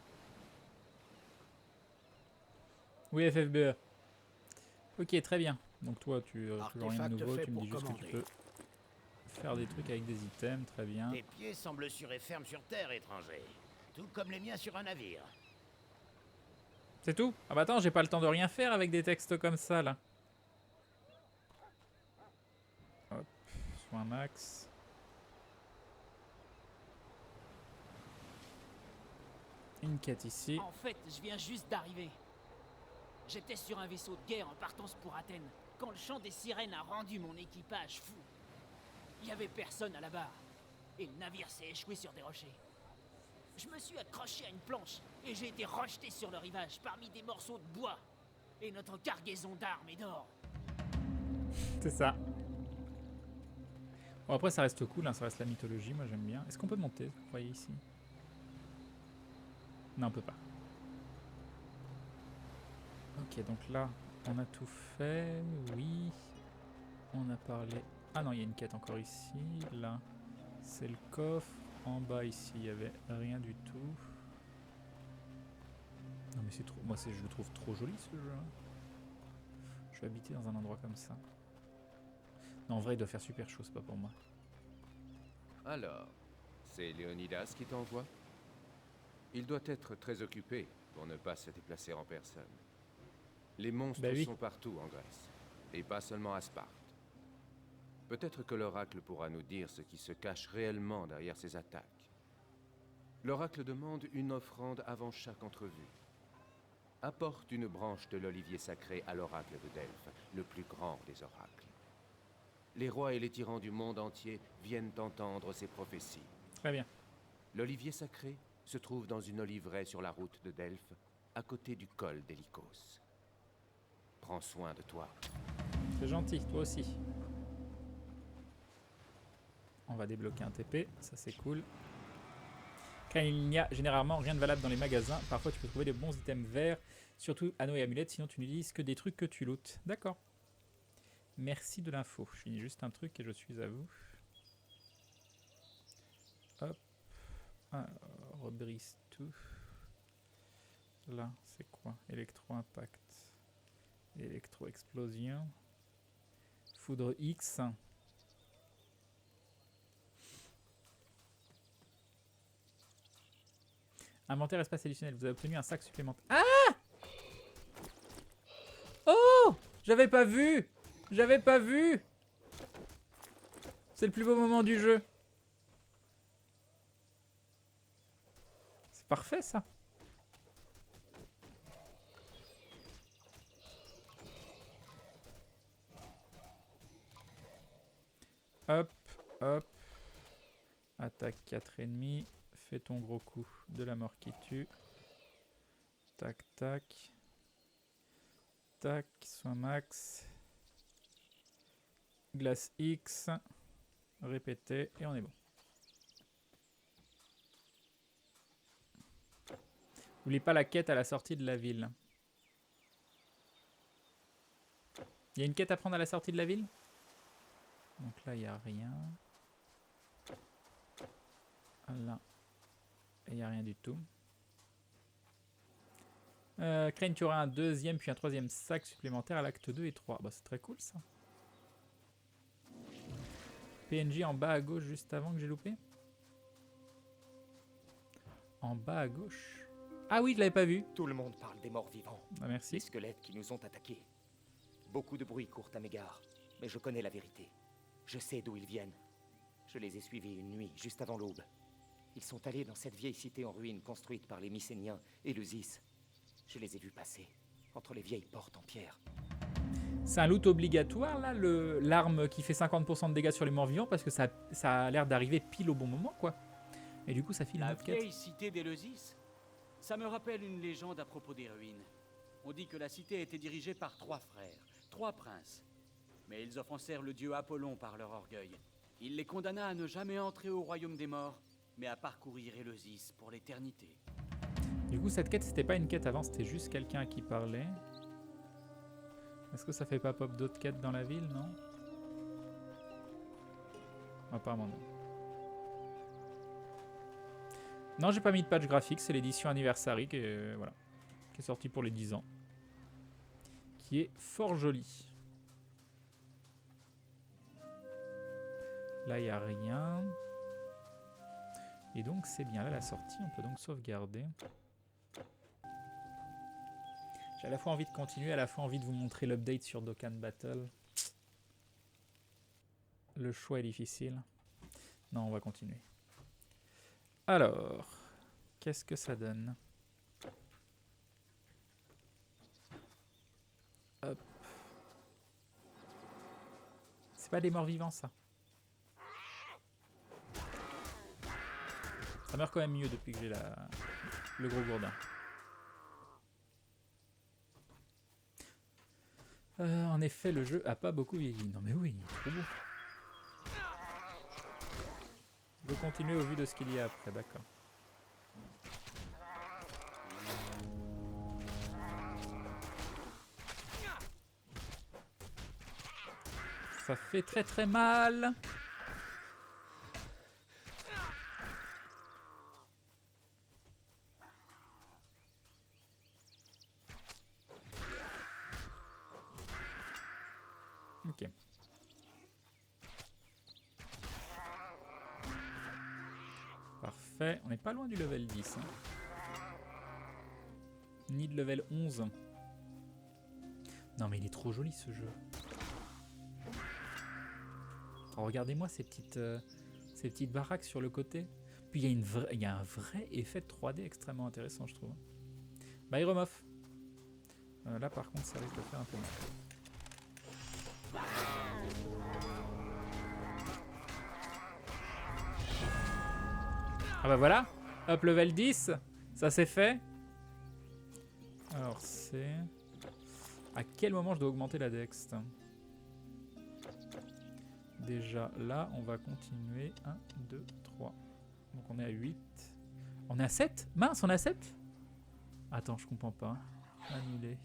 Oui, FFBE. Ok, très bien. Donc toi, tu toujours rien de Artefact nouveau, fait tu me dis pour juste que tu commander. peux faire des trucs avec des items, très bien. Tes pieds semblent sûrs et fermes sur terre, étranger. Tout comme les miens sur un navire. C'est tout? Ah bah attends, j'ai pas le temps de rien faire avec des textes comme ça là. Hop, soin max. Une quête ici. En fait, je viens juste d'arriver. J'étais sur un vaisseau de guerre en partance pour Athènes, quand le chant des sirènes a rendu mon équipage fou. Il y avait personne à la barre, et le navire s'est échoué sur des rochers. Je me suis accroché à une planche, et j'ai été rejeté sur le rivage parmi des morceaux de bois, et notre cargaison d'armes et d'or. C'est ça. Bon après ça reste cool, hein, ça reste la mythologie, moi j'aime bien. Est-ce qu'on peut monter, vous voyez ici? Non, on peut pas. Ok, donc là, on a tout fait, oui. On a parlé... Ah non, il y a une quête encore ici. Là, c'est le coffre. En bas ici, il y avait rien du tout. Non mais c'est trop... Moi, je le trouve trop joli ce jeu. Je vais habiter dans un endroit comme ça. Non, en vrai, il doit faire super chaud, c'est pas pour moi. Alors, c'est Léonidas qui t'envoie? Il doit être très occupé pour ne pas se déplacer en personne. Les monstres Bah oui. sont partout en Grèce, et pas seulement à Sparte. Peut-être que l'oracle pourra nous dire ce qui se cache réellement derrière ces attaques. L'oracle demande une offrande avant chaque entrevue. Apporte une branche de l'olivier sacré à l'oracle de Delphes, le plus grand des oracles. Les rois et les tyrans du monde entier viennent entendre ces prophéties. Très bien. L'olivier sacré se trouve dans une oliveraie sur la route de Delphes, à côté du col d'Hélicos. Prends soin de toi. C'est gentil, toi aussi. On va débloquer un TP, ça c'est cool. Car il n'y a généralement rien de valable dans les magasins. Parfois tu peux trouver des bons items verts, surtout anneaux et amulettes, sinon tu n'utilises que des trucs que tu lootes. D'accord. Merci de l'info. Je finis juste un truc et je suis à vous. Hop. Alors, brise tout. Là, c'est quoi? Électro-impact. Électro-explosion. Foudre X. Inventaire espace additionnel. Vous avez obtenu un sac supplémentaire. Ah! Oh! J'avais pas vu! J'avais pas vu! C'est le plus beau moment du jeu. C'est parfait ça. Hop, hop. Attaque 4 ennemis. Fais ton gros coup de la mort qui tue. Tac, tac. Tac, soin max. Glace X. Répéter et on est bon. N'oublie pas la quête à la sortie de la ville. Il y a une quête à prendre à la sortie de la ville? Donc là, il n'y a rien. Là. Et il n'y a rien du tout. Crane, tu auras un deuxième puis un troisième sac supplémentaire à l'acte 2 et 3. Bah, c'est très cool ça. PNJ en bas à gauche juste avant que j'ai loupé. En bas à gauche. Ah oui, je l'avais pas vu. Tout le monde parle des morts vivants. Ah, merci. Des squelettes qui nous ont attaqués. Beaucoup de bruit court à m'égard, mais je connais la vérité. Je sais d'où ils viennent. Je les ai suivis une nuit, juste avant l'aube. Ils sont allés dans cette vieille cité en ruine construite par les Mycéniens et le Zis. Je les ai vus passer, entre les vieilles portes en pierre. C'est un loot obligatoire là, l'arme qui fait 50% de dégâts sur les morts vivants, parce que ça a l'air d'arriver pile au bon moment quoi. Et du coup ça file une La autre quête. vieille cité d'Eleusis, ça me rappelle une légende à propos des ruines. On dit que la cité était dirigée par 3 frères, 3 princes. Mais ils offensèrent le dieu Apollon par leur orgueil. Il les condamna à ne jamais entrer au royaume des morts, mais à parcourir Eleusis pour l'éternité. Du coup cette quête c'était pas une quête avant, c'était juste quelqu'un à qui parlait. Est-ce que ça fait pas pop d'autres quêtes dans la ville, non? Apparemment non. Non, j'ai pas mis de patch graphique, c'est l'édition Anniversary qui est, voilà, qui est sortie pour les 10 ans. Qui est fort jolie. Là, il n'y a rien. Et donc, c'est bien là la sortie. On peut donc sauvegarder. J'ai à la fois envie de continuer, à la fois envie de vous montrer l'update sur Dokkan Battle. Le choix est difficile. Non, on va continuer. Alors, qu'est-ce que ça donne? Hop. C'est pas des morts vivants, ça. Ça meurt quand même mieux depuis que j'ai le gros gourdin. En effet, le jeu a pas beaucoup vieilli. Non mais oui, il est trop beau. Je veux continuer au vu de ce qu'il y a après, d'accord. Ça fait très très mal. Ok. Parfait. On n'est pas loin du level 10. Hein. Ni de level 11. Non mais il est trop joli ce jeu. Oh, regardez-moi ces petites baraques sur le côté. Puis il y a un vrai effet de 3D extrêmement intéressant, je trouve. Bye Romoff. Là par contre ça risque de faire un peu mal. Ah bah voilà, hop, level 10, ça c'est fait. Alors c'est... À quel moment je dois augmenter la dex? Déjà là, on va continuer. 1, 2, 3. Donc on est à 8. On est à 7? Mince, on est à 7? Attends, je comprends pas. Annuler.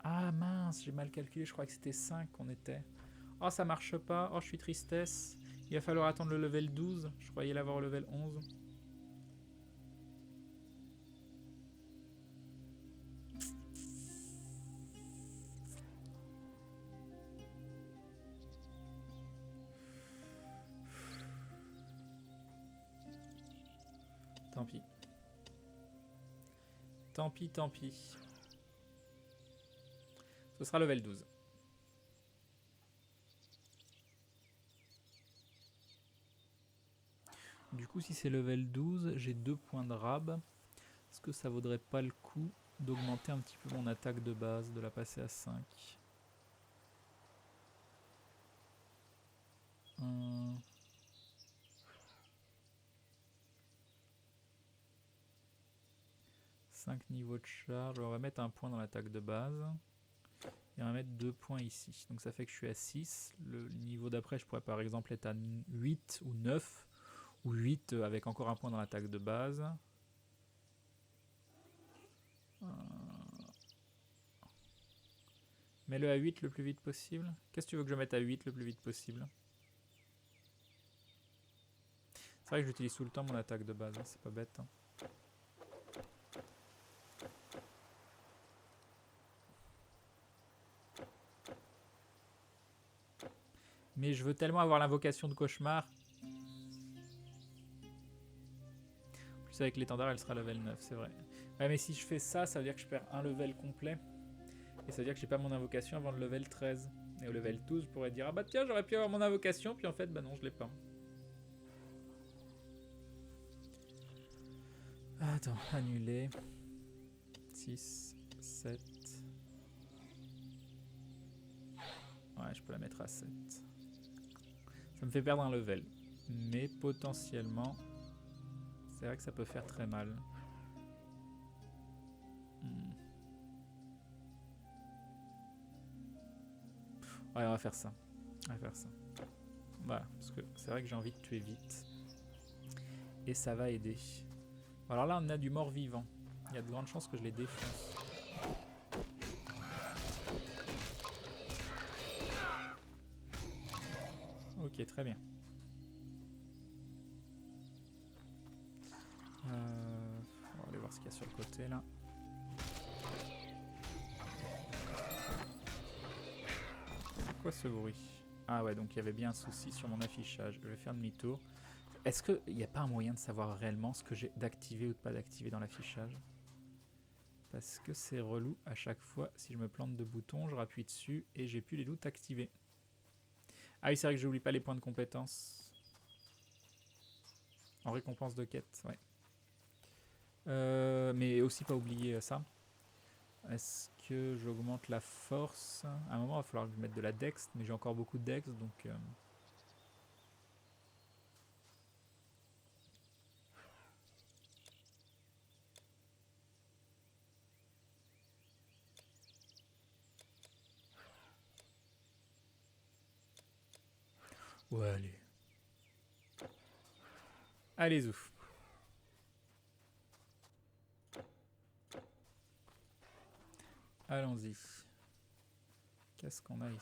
Ah mince, j'ai mal calculé, je crois que c'était 5 qu'on était. Oh, ça marche pas. Oh, je suis tristesse. Il va falloir attendre le level 12. Je croyais l'avoir au level 11. Tant pis. Tant pis, tant pis. Ce sera level 12. Du coup, si c'est level 12, j'ai 2 points de rab. Est-ce que ça vaudrait pas le coup d'augmenter un petit peu mon attaque de base, de la passer à 5? Hum. 5 niveaux de charge. On va mettre un point dans l'attaque de base. Et on va mettre 2 points ici. Donc ça fait que je suis à 6. Le niveau d'après, je pourrais par exemple être à 8 ou 9. Ou 8 avec encore un point dans l'attaque de base. Mets-le à 8 le plus vite possible. Qu'est-ce que tu veux que je mette à 8 le plus vite possible? C'est vrai que j'utilise tout le temps mon attaque de base, hein, c'est pas bête. Hein. Mais je veux tellement avoir l'invocation de cauchemar. En plus avec l'étendard elle sera level 9, c'est vrai. Ouais mais si je fais ça, ça veut dire que je perds un level complet. Et ça veut dire que j'ai pas mon invocation avant le level 13. Et au level 12 je pourrais dire ah bah tiens j'aurais pu avoir mon invocation, puis en fait bah non je l'ai pas. Attends, annuler. 6, 7. Ouais je peux la mettre à 7. Ça me fait perdre un level. Mais potentiellement, c'est vrai que ça peut faire très mal. Ouais, on va faire ça. On va faire ça. Voilà, parce que c'est vrai que j'ai envie de tuer vite. Et ça va aider. Alors là, on a du mort-vivant. Il y a de grandes chances que je les défonce. Ok, très bien. On va aller voir ce qu'il y a sur le côté là. Quoi ce bruit? Ah ouais, donc il y avait bien un souci sur mon affichage. Je vais faire demi-tour. Est-ce qu'il n'y a pas un moyen de savoir réellement ce que j'ai d'activer ou de pas d'activer dans l'affichage? Parce que c'est relou à chaque fois. Si je me plante de boutons, je rappuie dessus et j'ai plus les doutes activés. Ah oui, c'est vrai que j'oublie pas les points de compétence. En récompense de quête, ouais. Mais aussi pas oublier ça. Est-ce que j'augmente la force? À un moment, il va falloir que je mette de la dex, mais j'ai encore beaucoup de dex, donc... Ouais, allez. Allez, ouf. Allons-y. Qu'est-ce qu'on a ici?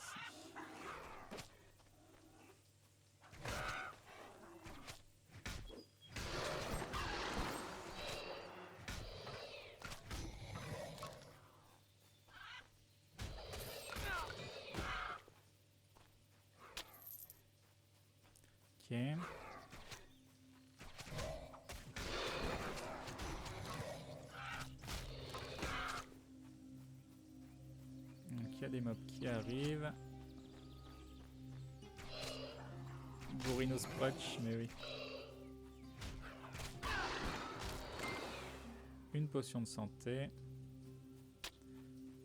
Ok. Donc il y a des mobs qui arrivent. Bourrino Scratch, mais oui. Une potion de santé.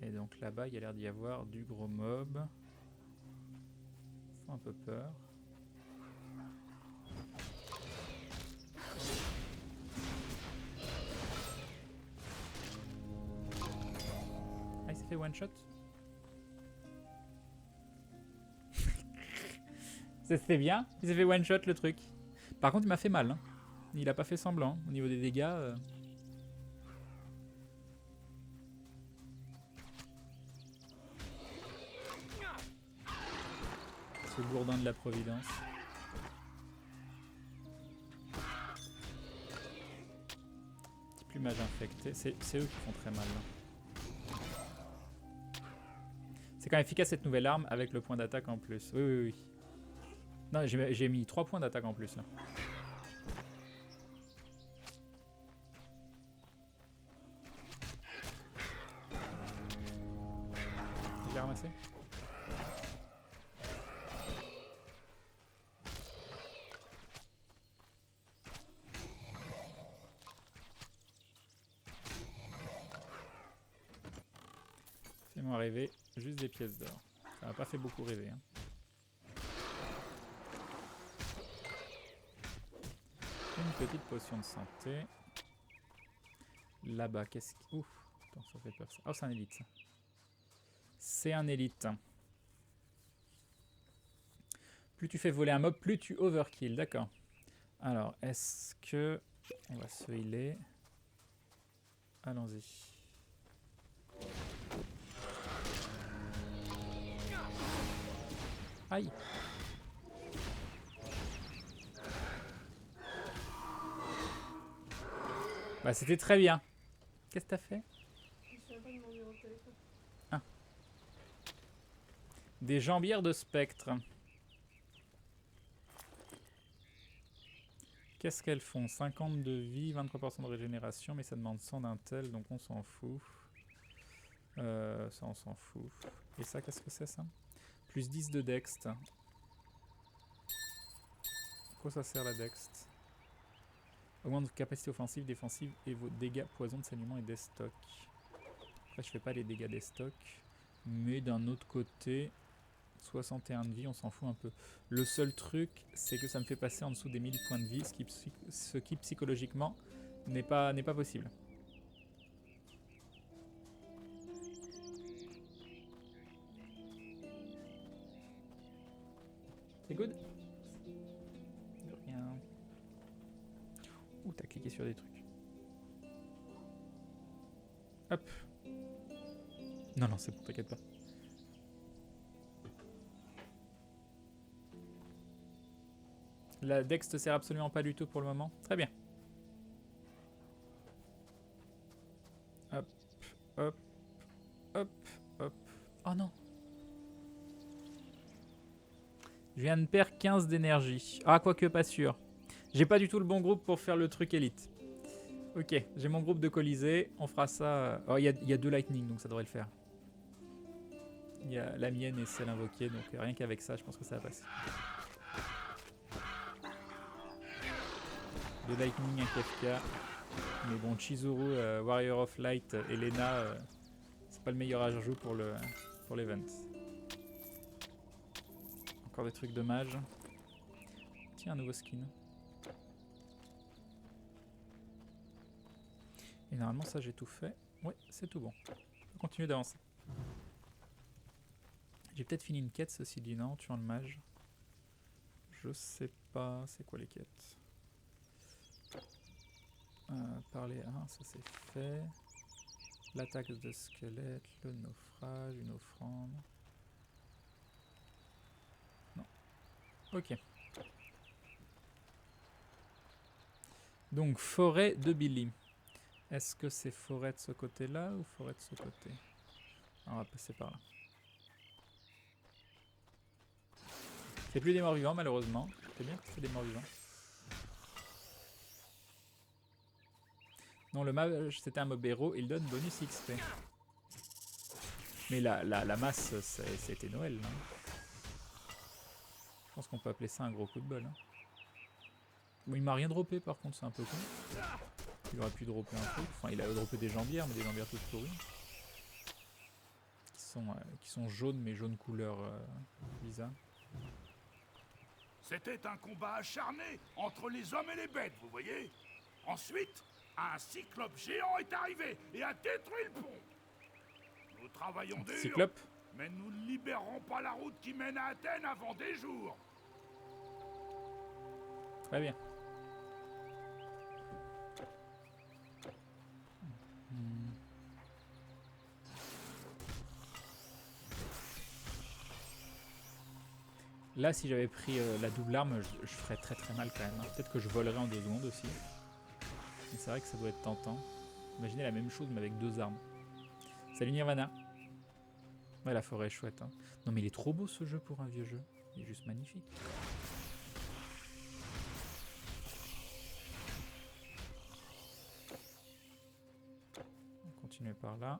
Et donc là-bas, il y a l'air d'y avoir du gros mob. Ça fait un peu peur. Ah, il s'est fait one shot. Ça se fait bien. Il s'est fait one shot le truc. Par contre, il m'a fait mal. Hein. Il a pas fait semblant. Au niveau des dégâts. Ce gourdin de la Providence. Petit plumage infecté. C'est eux qui font très mal. Là. C'est quand même efficace cette nouvelle arme avec le point d'attaque en plus. Oui, oui, oui. Non, j'ai mis 3 points d'attaque en plus là. Je l'ai ramassé. Fais-moi rêver, juste des pièces d'or. Ça m'a pas fait beaucoup rêver. Hein. Une petite potion de santé. Là-bas, qu'est-ce qui... Ouf, attends, ça fait peur ça. Oh, c'est un élite ça. C'est un élite. Plus tu fais voler un mob, plus tu overkill. D'accord. Alors, est-ce que... On va se healer. Allons-y. Bah c'était très bien. Qu'est-ce que t'as fait? Ah. Des jambières de spectre. Qu'est-ce qu'elles font? 50 de vie, 23% de régénération, mais ça demande 100 d'intel, donc on s'en fout. Ça on s'en fout. Et ça, qu'est-ce que c'est ça? Plus 10 de dext. Pourquoi ça sert la dext? Augmente votre capacité offensive, défensive et vos dégâts poison de saignement et des stocks. Après je fais pas les dégâts des stocks. Mais d'un autre côté, 61 de vie, on s'en fout un peu. Le seul truc, c'est que ça me fait passer en dessous des 1000 points de vie, ce qui psychologiquement n'est pas possible. C'est good? De rien. Ouh, t'as cliqué sur des trucs. Hop. Non, non, c'est bon, t'inquiète pas. La dex te sert absolument pas du tout pour le moment. Très bien. Hop, hop, hop, hop. Oh non. Je viens de perdre 15 d'énergie. Ah, quoique pas sûr. J'ai pas du tout le bon groupe pour faire le truc élite. Ok, j'ai mon groupe de Colisée. On fera ça. Oh, il y a 2 lightning, donc ça devrait le faire. Il y a la mienne et celle invoquée, donc rien qu'avec ça, je pense que ça va passer. 2 lightning, un Kefka. Mais bon, Chizuru, Warrior of Light, Elena, c'est pas le meilleur ajout pour l'event. Encore des trucs de mage. Tiens, un nouveau skin. Et normalement, ça, j'ai tout fait. Ouais, c'est tout bon. On peut continuer d'avancer. J'ai peut-être fini une quête, ceci dit, non, tuant le mage. Je sais pas, c'est quoi les quêtes? Parler, ah, ça c'est fait. L'attaque de squelette, le naufrage, une offrande. Non. Ok. Donc, forêt de Billy. Est-ce que c'est forêt de ce côté-là ou forêt de ce côté? On va passer par là. C'est plus des morts vivants malheureusement. C'est bien que c'est des morts vivants. Non, le mage c'était un mob héros, il donne bonus XP. Mais la masse, c'était Noël. Hein. Je pense qu'on peut appeler ça un gros coup de bol. Hein. Bon, il m'a rien droppé par contre, c'est un peu con. Il aurait pu dropper un truc. Enfin, il a droppé des jambières, mais des jambières toutes pourries. Qui sont jaunes, mais jaune couleur bizarre. C'était un combat acharné entre les hommes et les bêtes, vous voyez? Ensuite, un cyclope géant est arrivé et a détruit le pont. Nous travaillons dur, Cyclope? mais nous ne libérerons pas la route qui mène à Athènes avant des jours. Très bien. Là, si j'avais pris la double arme, je ferais très très mal quand même. Hein. Peut-être que je volerais en 2 secondes aussi. Mais c'est vrai que ça doit être tentant. Imaginez la même chose mais avec 2 armes. Salut Nirvana. Ouais, la forêt est chouette. Hein. Non mais il est trop beau ce jeu pour un vieux jeu. Il est juste magnifique. On va continuer par là.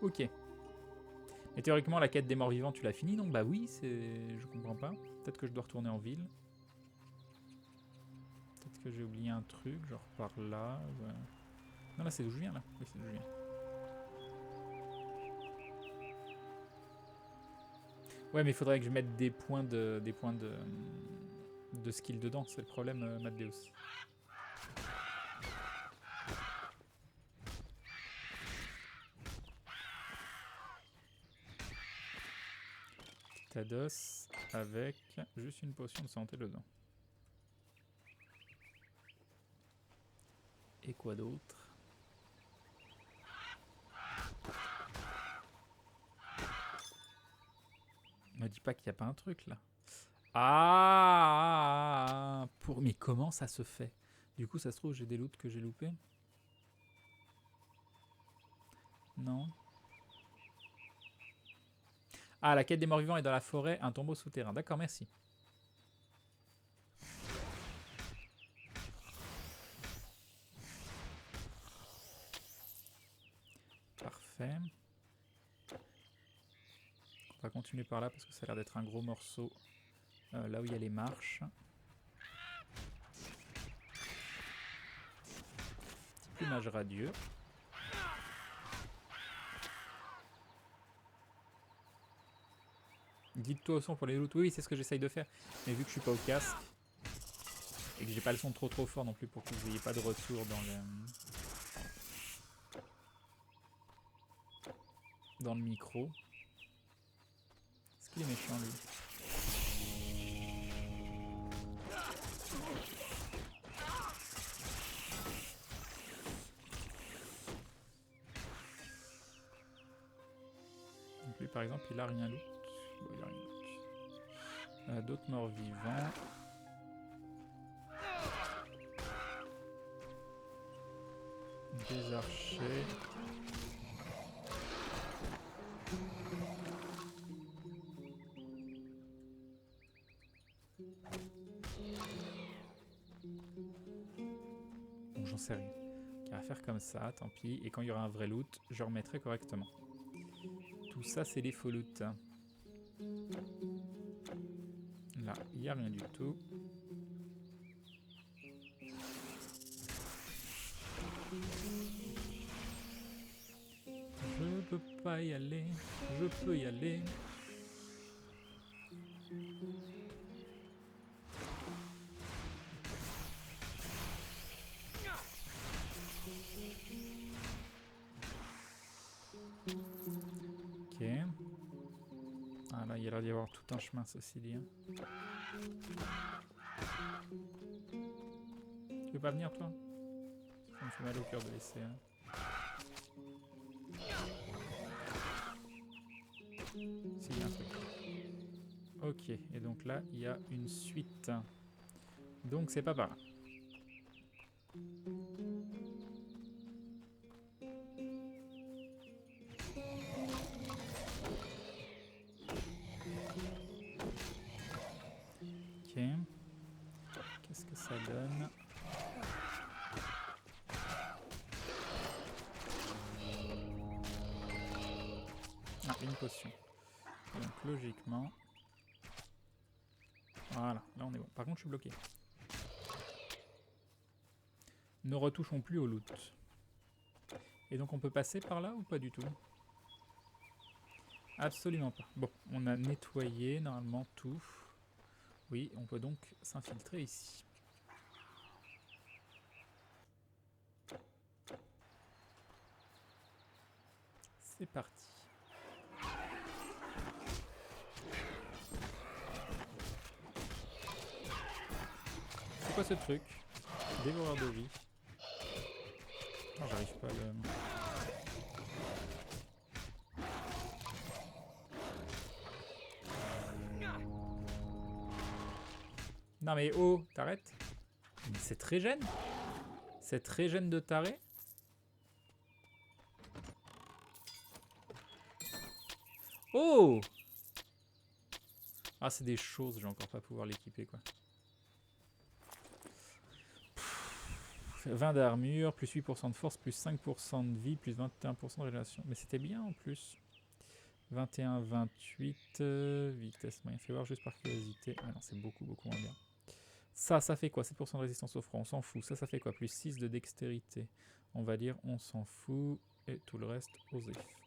Ok. Et théoriquement, la quête des morts vivants, tu l'as finie, donc bah oui, je comprends pas. Peut-être que je dois retourner en ville. Peut-être que j'ai oublié un truc, genre par là. Ouais. Non, là, c'est d'où je viens, là. Oui, c'est d'où je viens. Ouais, mais il faudrait que je mette des points de skill dedans, c'est le problème, Matdeus. Tados avec juste une potion de santé dedans. Et quoi d'autre? dit pas qu'il n'y a pas un truc là. Ah, mais comment ça se fait? Du coup, ça se trouve, j'ai des loots que j'ai loupés. Non. Ah, la quête des morts-vivants est dans la forêt, un tombeau souterrain. D'accord, merci. Parfait. On va continuer par là parce que ça a l'air d'être un gros morceau. Là où il y a les marches. Petit plumage radieux. Dites-toi au son pour les loots. Oui, c'est ce que j'essaye de faire. Mais vu que je suis pas au casque et que j'ai pas le son trop fort non plus pour que vous n'ayez pas de retour dans le micro. Est-ce qu'il est méchant lui? Donc lui par exemple il a rien loot. Bon, il a rien loot. D'autres morts vivants. Des archers. Bon, j'en sais rien. On va faire comme ça, tant pis. Et quand il y aura un vrai loot, je remettrai correctement. Tout ça, c'est les faux loots. Là, il n'y a rien du tout. Je peux pas y aller, je peux y aller. Ok. Ah là, il y a l'air d'y avoir tout un chemin, ceci dit. Tu veux pas venir, toi? Ça me fait mal au cœur de laisser. Hein. Si, il y a un truc. Ok, et donc là, il y a une suite. Donc, c'est pas par là. Ok. Qu'est-ce que ça donne? Ah, une potion. Donc logiquement... Voilà, là on est bon. Par contre je suis bloqué. Ne retouchons plus au loot. Et donc on peut passer par là ou pas du tout? Absolument pas. Bon, on a nettoyé normalement tout. Oui, on peut donc s'infiltrer ici. C'est parti. C'est quoi ce truc? Dévoreur de vie. Oh, j'arrive pas à le... Non mais oh, t'arrêtes? Mais c'est très gêne. C'est très gêne de taré. Oh! Ah, c'est des choses, je vais encore pas pouvoir l'équiper quoi. 20 d'armure, plus 8% de force, plus 5% de vie, plus 21% de régénération. Mais c'était bien en plus. 21, 28, vitesse moyen. Fais voir juste par curiosité. Ah non, c'est beaucoup moins bien. Ça fait quoi? 7% de résistance au froid, on s'en fout. Ça fait quoi? Plus 6 de dextérité. On va dire on s'en fout. Et tout le reste aux effets.